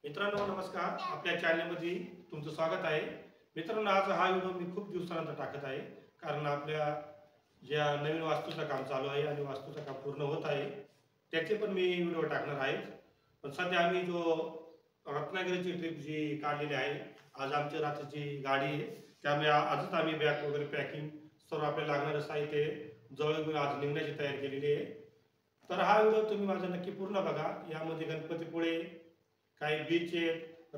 मित्रांनो नमस्कार. आपल्या चॅनलमध्ये तुमचं स्वागत आहे. मित्रांनो आज हा व्हिडिओ मी खूप दिवसानंतर टाकत आहे, कारण आपल्या ज्या नवीन वास्तूचं काम चालू आहे आणि वास्तूचं काम पूर्ण होत आहे त्याचे पण मी व्हिडिओ टाकणार आहे. पण सध्या आम्ही जो रत्नागिरीची ट्रिप जी काढलेली आहे, आज आमच्या रात्रीची गाडी आहे, त्यामुळे आजच आम्ही बॅग वगैरे पॅकिंग सर्व आपल्याला लागणारं साहित्य जवळ घेऊन आज निघण्याची तयारी केलेली आहे. तर हा व्हिडिओ तुम्ही माझा नक्की पूर्ण बघा. यामध्ये गणपतीपुळे, काही बीच आहे,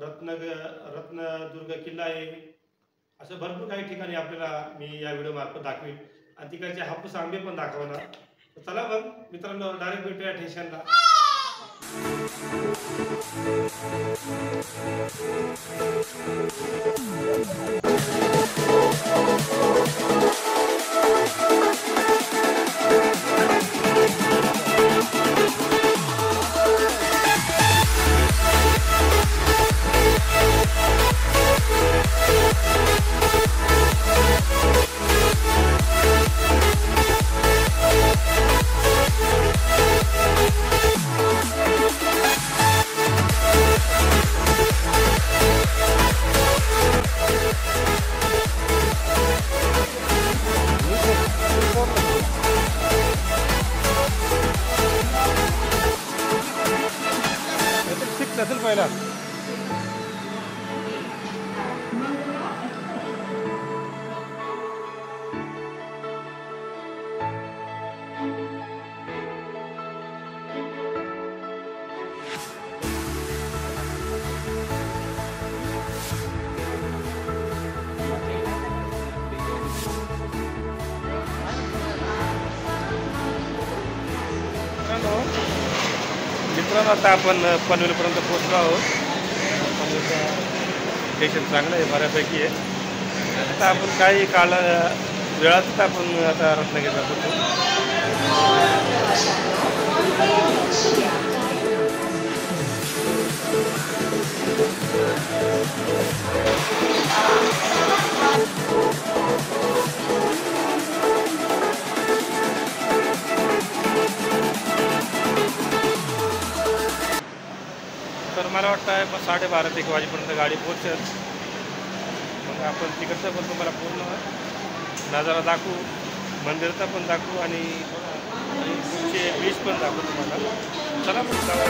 रत्नदुर्ग किल्ला आहे, असं भरपूर काही ठिकाणी आपल्याला मी या व्हिडिओ मार्फत दाखवेन आणि तिकडचे हापूस आंबे पण दाखवणार. तर चला मग मित्रांनो डायरेक्ट भेटूया स्टेशनला. असेल पहिला मित्रांनो आता आपण पनवेलपर्यंत पोहोचलो आहोत. पनवेलचं स्टेशन चांगलं आहे, बऱ्यापैकी आहे. आता आपण काही काळ वेळातच आपण आता रत्नागिरीला पोहोचू. तर मला वाटतं आहे 12:30 ते 1 वाजेपर्यंत गाडी पोहोचेल. मग आपण तिकडचं पण तुम्हाला पूर्ण नजारा दाखवू, मंदिराचा पण दाखवू आणि पुढचे बीच पण दाखवू तुम्हाला. चला मग जाऊ.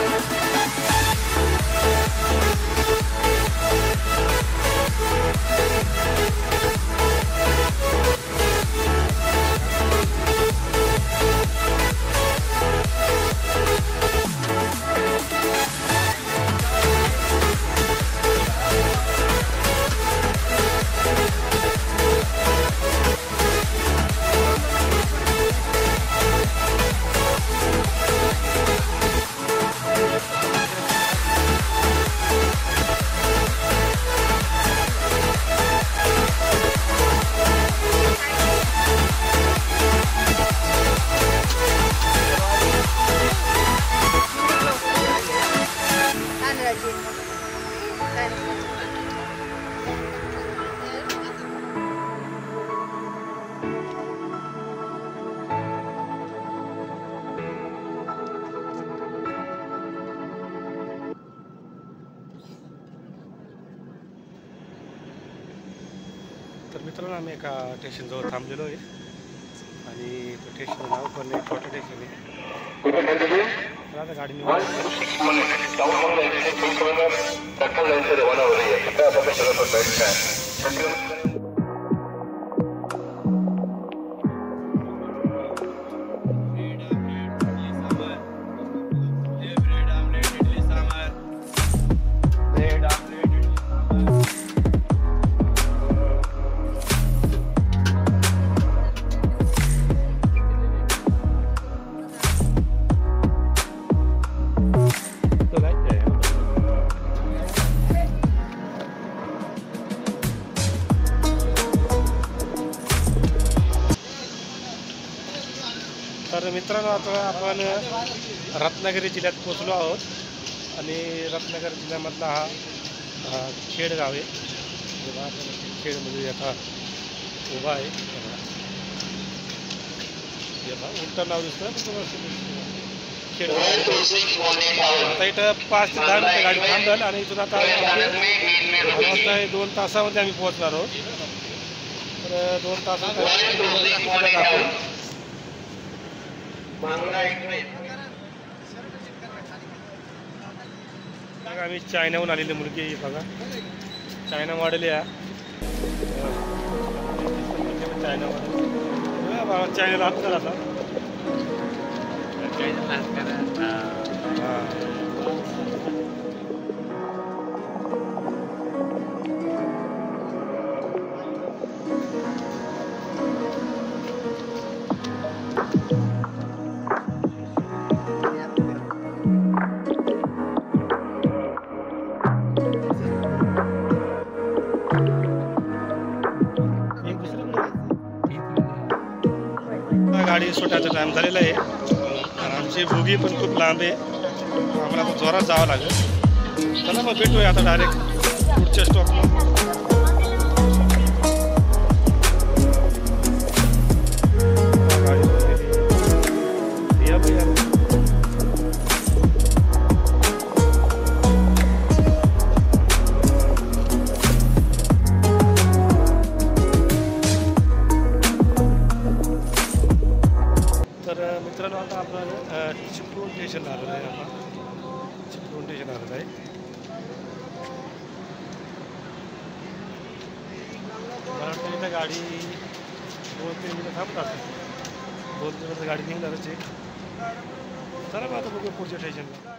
तर मित्रांनो आम्ही एका स्टेशनजवळ थांबलेलो आहे आणि तो स्टेशन नाव पण एक छोटं स्टेशन आहे. आता गाडी तर मित्रांनो आता आपण रत्नागिरी जिल्ह्यात पोचलो आहोत आणि रत्नागिरी जिल्ह्यामधला हा खेड गाव आहे. खेडमध्ये आता उभा आहे, उलटा नाव दिसतं. खेड आता इथं 5 ते 10 मिनिटं गाडी थांबल आणि इथून आता वाजता 2 तासामध्ये आम्ही पोहोचणार आहोत. तर 2 तासात बघा आम्ही चायनाहून आलेली मुलगी बघा चायना मॉडेल या चायना मॉडेल चायना हात करा आता गाडी सुटायचा टाइम झालेला आहे आणि आमची बोगी पण खूप लांब आहे आम्हाला आता जोरात जावं लागेल. चला मग भेटूया आता डायरेक्ट पुढच्या स्टॉपला. तर मित्रांनो आता आपलं चिपळूण स्टेशन आलेलं आहे. आता चिपळूण स्टेशन आलेलं आहे. मला वाटतं इथं गाडी 2-3 मिनिटं थांबतात. 2-3 मिनिटं गाडी निघणारच आहे. चला मग आता बघू पुढच्या स्टेशनला.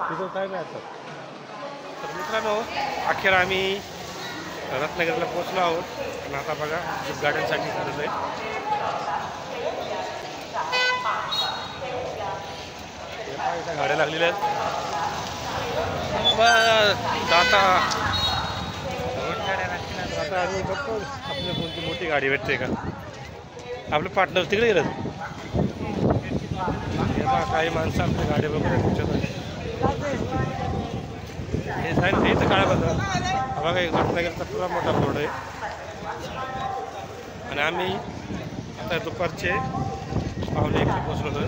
तिथं काय नाही आता. तर मित्रांनो अखेर आम्ही रत्नागिरीला पोहोचलो आहोत आणि आता बघा गाड्यांसाठी झालेलं आहे. गाड्या लागलेल्या आहेत आता आम्ही बघतो आपल्या कोणती मोठी गाडी भेटते का. आपले पार्टनर तिकडे गेलं काही माणसं आपल्या गाडी वगैरे तुमच्या हे साईड इथं काळा बघा बघा एक रत्नागिरीचा पुरा मोठा बोर्ड आहे आणि आम्ही आता दुपारचे 1:15 पोचलो.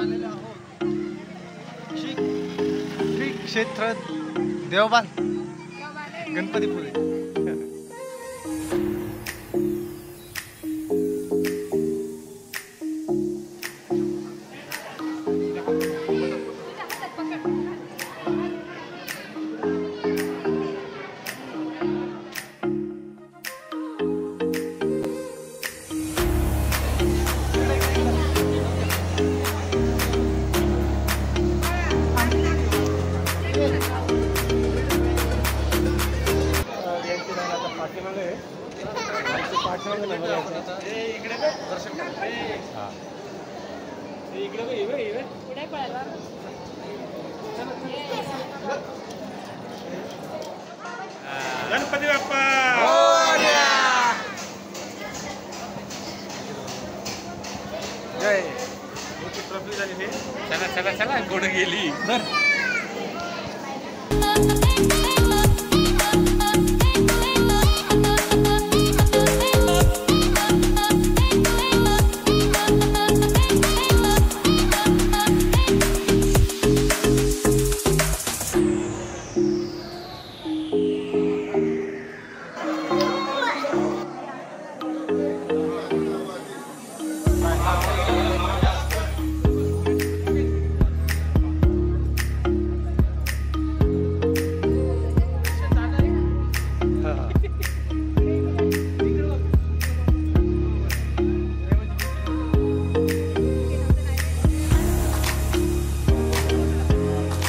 आलेलो आहोत श्री क्षेत्र देवबान गणपतीपुळे. गणपती बाप्पा जय. ट्रॉफी झाली हे. चला चला चला कुठं गेली.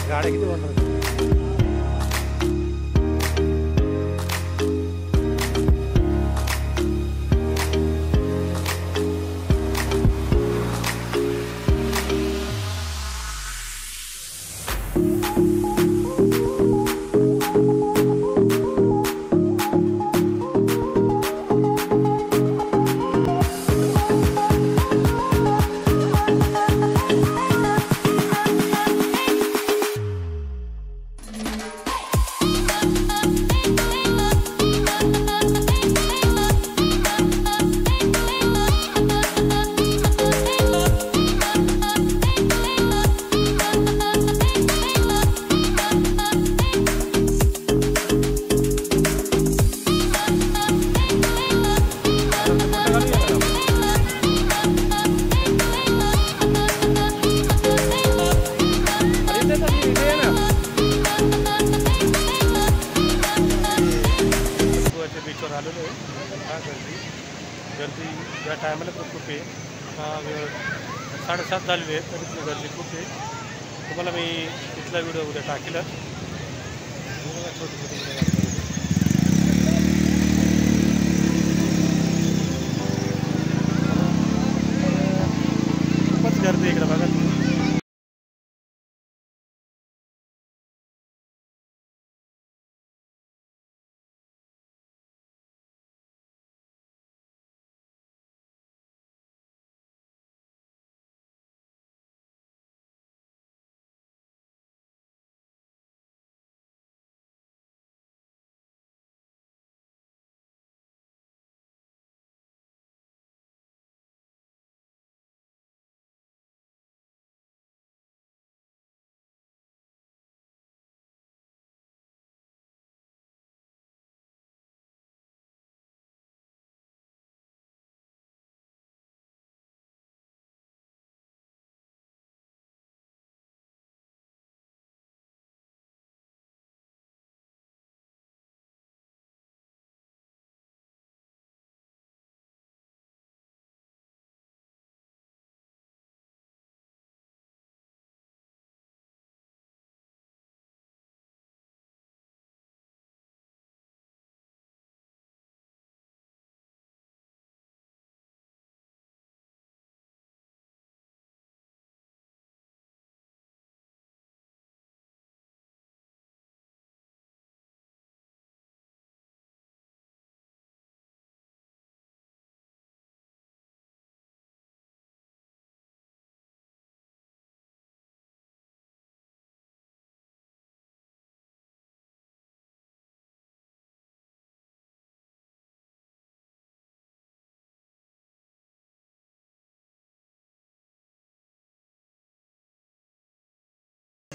गाड्या किती बनवतात. बीचवर आलेलो आहे. हा गर्दी या टायमाला पण खूप आहे. हा वेळ 7:30 झालेली आहे तरी ती गर्दी खूप आहे. तुम्हाला मी तिथला व्हिडिओ उद्या टाकेलच. छोटी छोटी खूपच गर्दी इकडे बघा.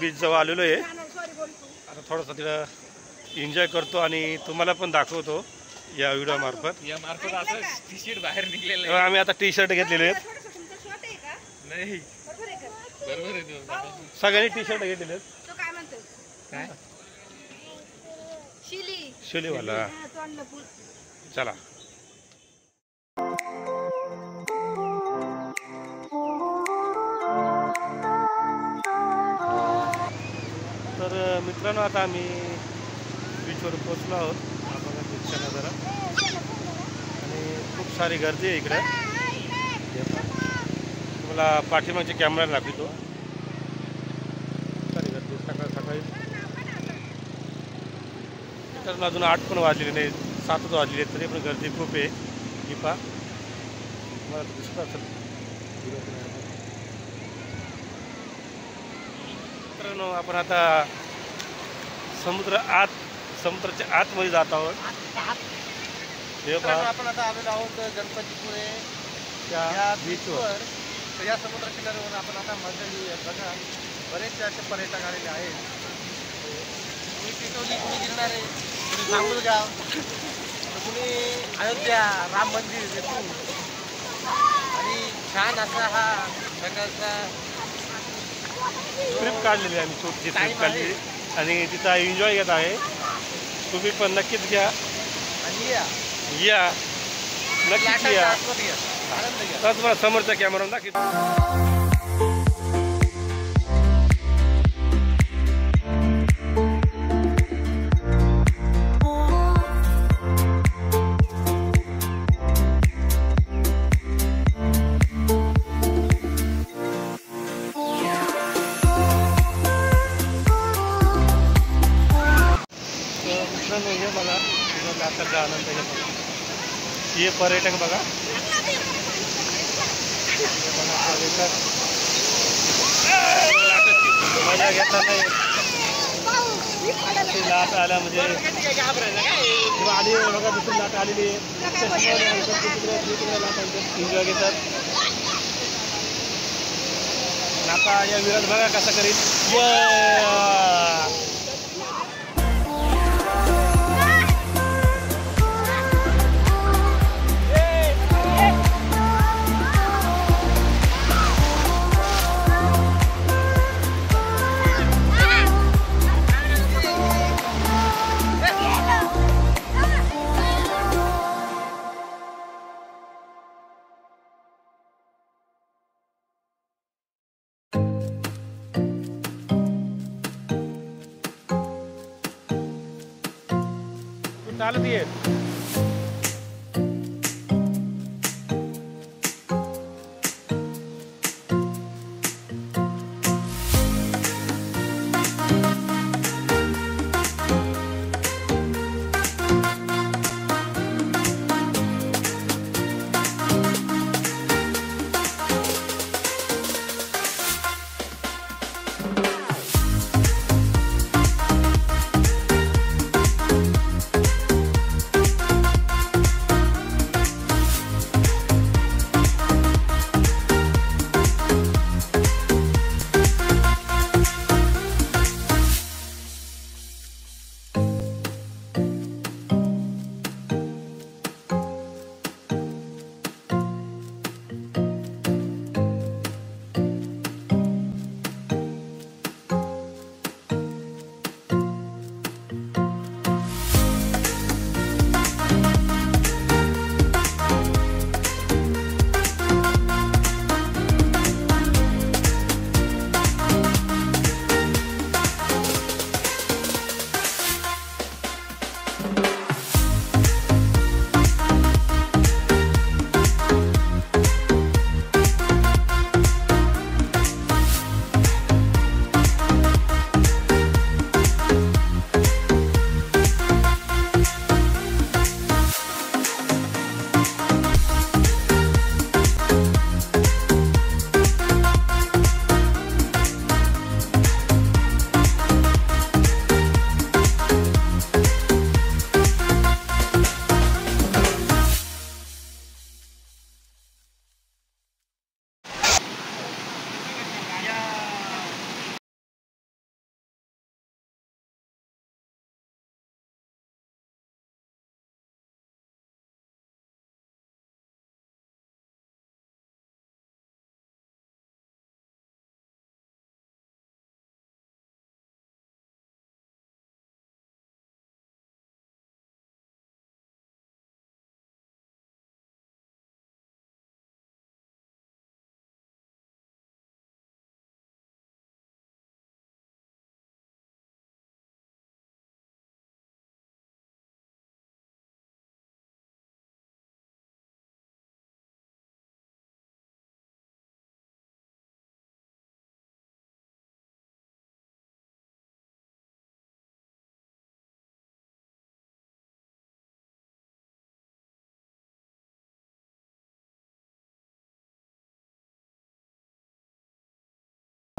बीच जवळ आलेलो आहे. आता थोडंसं तिला एन्जॉय करतो आणि तुम्हाला पण दाखवतो या व्हिडिओ मार्फत. असं टी शर्ट बाहेर निघलेलं आम्ही आता टी शर्ट घेतलेले आहेत. नाही बरोबर आहे. सगळ्यांनी टी शर्ट घेतलेले आहेत. काय शिलीवाला. चला तर मित्रांनो आता आम्ही बीचवर पोचलो आहोत. आपण बीचच्या नजारा आणि खूप सारी गर्दी आहे इकडे. तुम्हाला पाठीमागच्या कॅमेरा दाखवतो. सारी गर्दी सकाळ सकाळी. तर अजून 8 पण वाजलेले नाही, 7च वाजलेले तरी पण गर्दी खूप आहे. ही पहा मला दिसत असेल. मित्रांनो आपण आता समुद्राच्या आतमध्ये जात आहोत. हे पहा आपण आता आलेलो आहोत गणपतीपुळे त्या बीचवर. तर या समुद्र किनाऱ्यावर आपण आता मंडळी बघा बरेचसे असे पर्यटक आलेले आहेत. कुणी टिटोली, कुणी गिरणारे, कुणी सांगोलगाव, कुणी अयोध्या राम मंदिर येथून. आणि छान असा हा प्रकारचा ट्रिप काढलेली आम्ही, छोटीशी ट्रिप काढलेली आणि तिचा एन्जॉय घेत आहे. तुम्ही पण नक्कीच घ्या आणि या नक्कीच या. आनंद घ्या. तर तुम्हाला समोरच्या कॅमेरा दाखवतो. हे बघा लाटाचा आनंद आहे. हे पर्यटक बघा मजा घेताना लाट आला म्हणजे आली बघा दुसरी लाट आलेली आहे. एन्जॉय घेतात. आता या विराट बघा कसा करीत. चालत येत.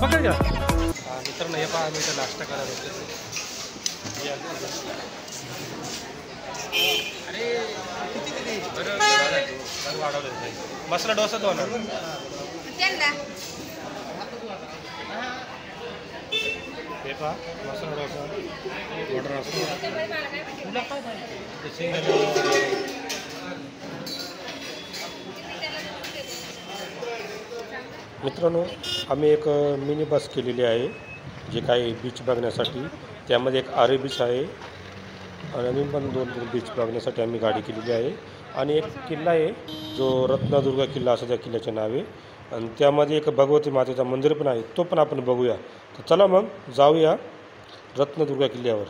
पकड घ्या. मित्रांनो हे पहा आम्ही इथं नाश्ता करायला होतो. अरे किती किती बरं वाढवलं मसाला डोसा तो ना हे पहा मसाला डोसा ऑर्डर असतो. मित्रांनो आम्ही एक मिनी बस केलेली आहे जे काही बीच बघण्यासाठी. त्यामध्ये एक आरे बीच आहे आणि आम्ही पण 2 बीच बघण्यासाठी आम्ही गाडी केलेली आहे. आणि एक किल्ला आहे जो रत्नदुर्ग किल्ला असं त्या किल्ल्याचे नाव आहे. आणि त्यामध्ये एक भगवती मातेचं मंदिर पण आहे, तो पण आपण बघूया. तर चला मग जाऊया रत्नदुर्ग किल्ल्यावर.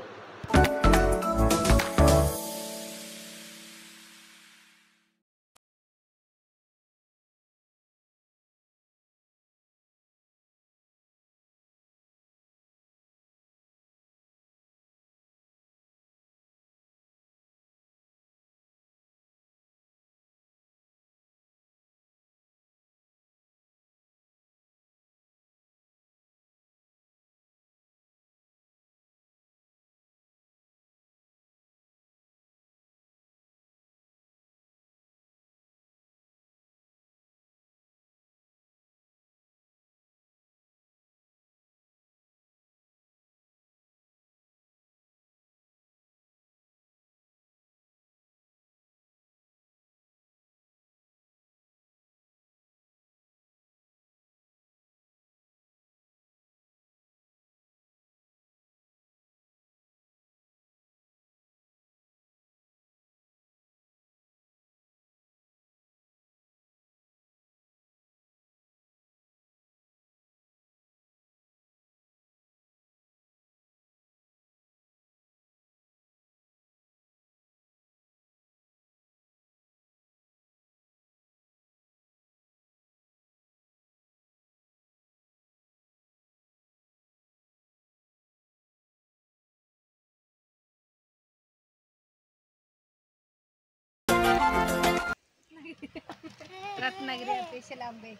रत्नागिरी स्पेशल आंबे.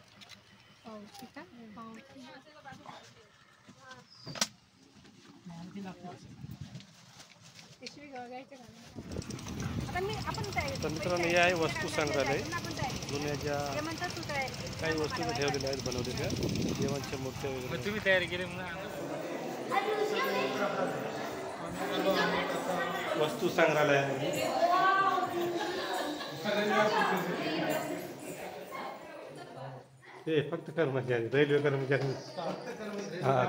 हो ठीक आहे. तर मित्रांनो हे आहे वस्तू संग्रहालय. जुन्या ज्या काही वस्तू ठेवलेल्या आहेत बनवलेल्या देवांच्या मूर्त्या वगैरे. तुम्ही तयारी केली वस्तू संग्रहालयामध्ये हे फक्त कर्मचारी रेल्वे कर्मचारी. हां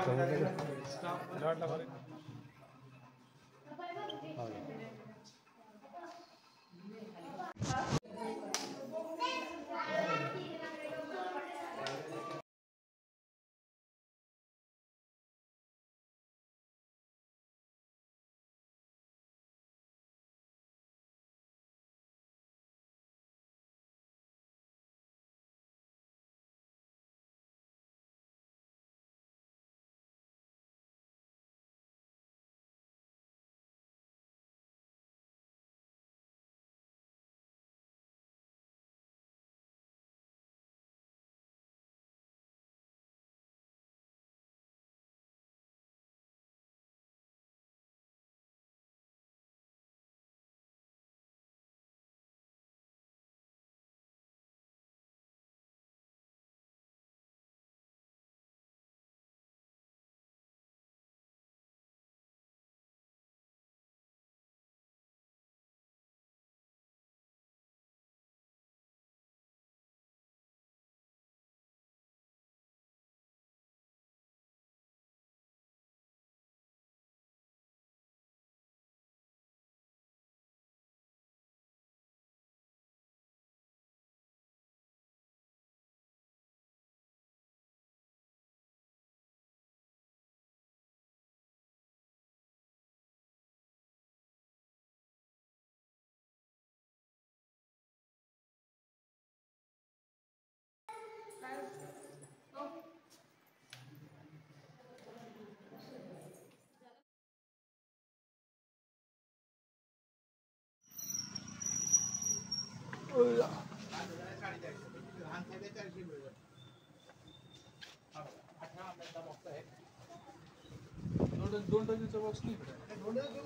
दोन डझनचा बॉक्स नाही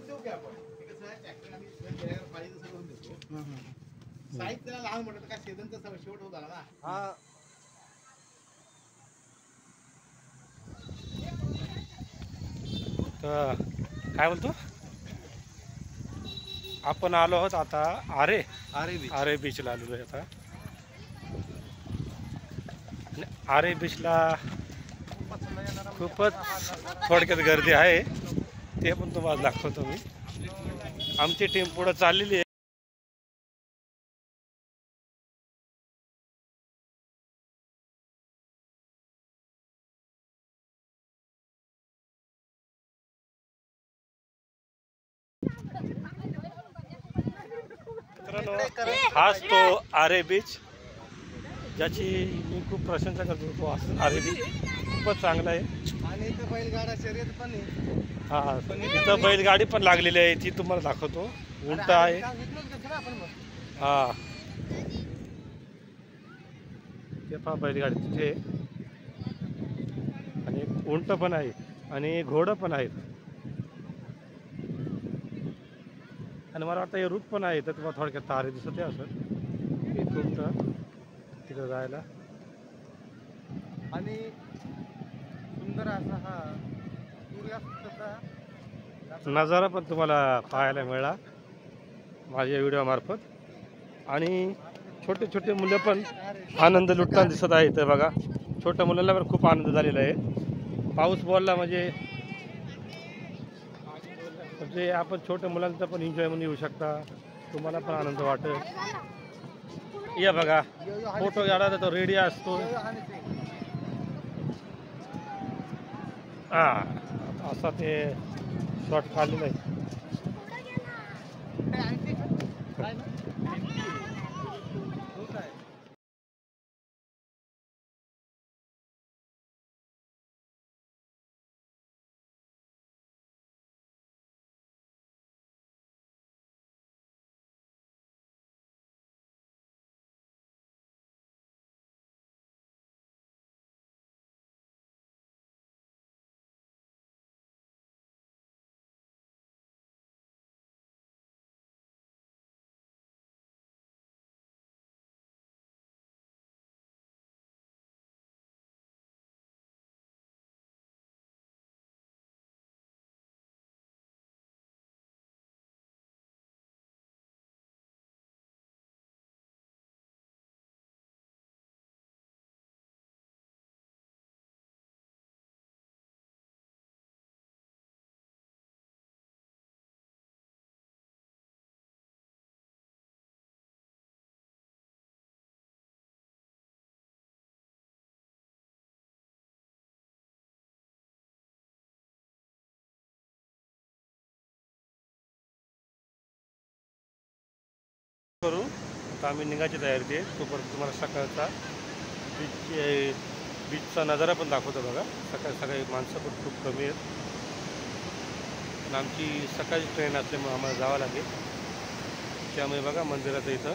देऊ की आपण कसं आहे ट्रॅक्टर आणि पाहिजे तसं करून देतो. साईज त्याला लहान म्हटलं काय सीझनचा शेवट होत आला ना. हा तर काय बोलतो आपण आलो आहोत आता आरे बीचला आलेलो आहे आता. आरे बीचला खूपच थोडक्यात गर्दी आहे, ते पण तुम्हाला दाखवतो मी. आमची टीम पुढे चाललेली आहे. हाच तो आरे बीच, ज्याची मी खूप प्रशंसा करतो. तो आरे बीच खूपच चांगला आहे. आणि इथं बैलगाडा शर्यत पण आहे. हा, इथं बैलगाडी पण लागलेली आहे, ती तुम्हाला दाखवतो. उंट आहे. हा, ते पहा बैलगाडी तिथे, आणि उंट पण आहे आणि घोडं पण आहेत. आणि मला वाटतं हे रूट पण आहे. तर तुम्हाला थोडक्यात तारे दिसत आहे असं इथून तर तिथं जायला. आणि सुंदर असा हा सूर्यास्ताचा नजारा पण तुम्हाला पाहायला मिळाला माझ्या व्हिडिओमार्फत. आणि छोटे छोटे मुलं पण आनंद लुटताना दिसत आहे. इथं बघा, छोट्या मुलांना पण खूप आनंद झालेला आहे. पाऊस बोलला म्हणजे आपण छोट्या मुलांचा पण एन्जॉय म्हणून येऊ शकता, तुम्हाला पण आनंद वाटेल. या बघा, फोटो काढायला तो रेडी असतो. हा, असा ते शॉट काढलेला आहे. करू आता आम्ही निघायची तयारी आहे. तोपर्यंत तुम्हाला सकाळचा बीचचा नजारा पण दाखवतो. बघा, सकाळी माणसं पण खूप कमी आहेत. पण आमची सकाळची ट्रेन असल्यामुळे आम्हाला जावं लागेल. त्यामुळे बघा मंदिराचं इथं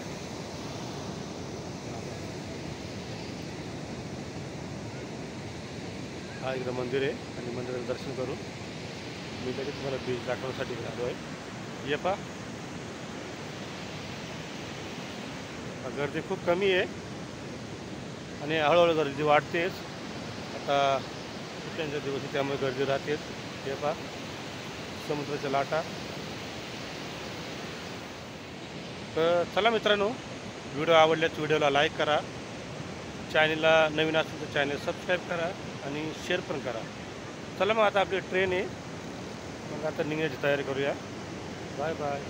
हा इकडं मंदिर आहे, आणि मंदिराचं दर्शन करून मी लगेच तुम्हाला बीच दाखवण्यासाठी आलो आहे. ये पा, गर्दी खूप कमी आहे आणि हळूहळू गर्दी वाढतेच. आता सुट्ट्यांच्या दिवशी त्यामुळे गर्दी राहतेच. हे पहा, समुद्राच्या लाटा. तर चला मित्रांनो, व्हिडिओ आवडल्यास व्हिडिओला लाईक करा, चॅनलला नवीन असेल तर चॅनल सबस्क्राईब करा आणि शेअर पण करा. चला मग, आता आपली ट्रेन आहे, मग आता निघण्याची तयारी करूया. Bye bye.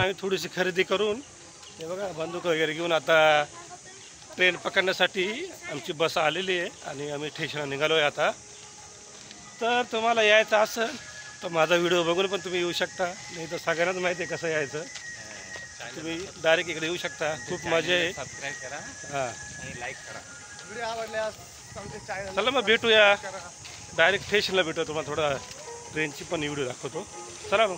आम्ही थोडीशी खरेदी करून हे बघा बंदूक वगैरे घेऊन आता ट्रेन पकडण्यासाठी आमची बस आलेली आहे आणि आम्ही स्टेशनला निघालो आहे आता. तर तुम्हाला यायचं असेल तर माझा व्हिडिओ बघून पण तुम्ही येऊ शकता, नाही तर सगळ्यांनाच माहिती आहे कसं यायचं. तुम्ही डायरेक्ट इकडे येऊ शकता, खूप मजा आहे. सबस्क्राईब करा, हां, आणि लाईक करा. व्हिडिओ आवडल्यास चॅनल. चला मग भेटूया, डायरेक्ट स्टेशनला भेटूया. तुम्हाला थोडा ट्रेनची पण व्हिडिओ दाखवतो. चला मग.